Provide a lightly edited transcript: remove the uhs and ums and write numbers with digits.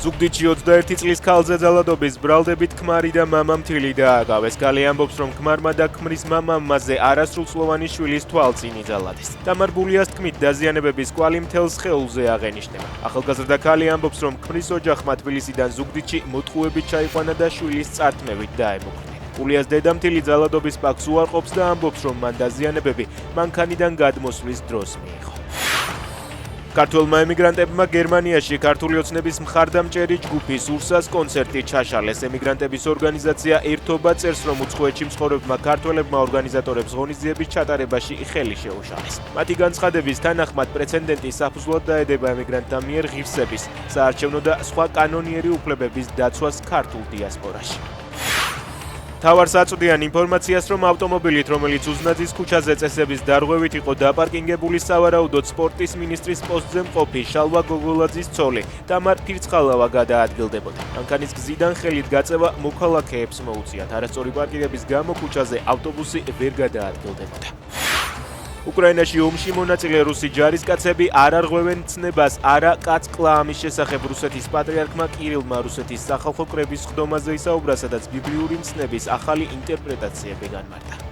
ზუგდიდში 21 წლის ქალზე ძალადობის ბრალდებით ქმარი და მამა მთილი დააკავეს. ქალი ამბობს, რომ ქმარმა და ქმრის მამამ მასზე არასრულწლოვანი შვილის თვალწინ იძალადეს. თამარ ბულიას თქმით, დაზიანებების კვალი მთელ სხეულზე აღენიშნება. ახალგაზრდა ქალი ამბობს, რომ ქმრის ოჯახმა თბილისიდან ზუგდიდში მოტყუებით ჩაიყვანა და შვილის წართმევით დაემუქრნენ. ბულიას დედა მთილი ძალადობის პაკს უარყოფს და ამბობს, რომ მან დაზიანებები მანქანიდან გადმოსვლის დროს მიიღო. ქართველმა ემიგრანტებმა გერმანიაში ქართული ოცნების მხარდამჭერი ჯგუფის ურსას კონცერტი ჩაშალეს. ემიგრანტების ორგანიზაცია ერთობა წერს, რომ უცხოეთში მცხოვრებმა ქართველებმა ორგანიზატორებს ღონისძიების ჩატარებაში ხელი შეუშალეს. მათი განცხადების თანახმად პრეცედენტი საფუძვლად დაედება ემიგრანტთა მიერ ღირსების, საარჩევნო და სხვა კანონიერი უფლებების დაცვას ქართულ დიასპორაში. თავარს აწვდიან ინფორმაციას, რომ ავტომობილით, რომელიც უზნაძის ქუჩაზე წესების დარღვევით იყო დაპარკინგებული, სავარაუდოდ სპორტის მინისტრის პოსტზე მყოფი შალვა გოგოლაძის ცოლი თამარ ფირცხალავა გადაადგილდებოდა. მანქანის გზიდან ხელით გაწევა მოქალაქეებს მოუწიათ. არასწორი პარკირების გამო ქუჩაზე ავტობუსი ვერ გადაადგილდებოდა. უკრაინაში ომში მონაწილე რუსი ჯარისკაცები არ არღვევენ ცნებას არა კაც-კლაამის შესახებ. რუსეთის პატრიარქმა კირილმა რუსეთის სახალხო კრების სხდომაზე ისაუბრა, სადაც ბიბლიური მცნების ახალი ინტერპრეტაციები განმარტა.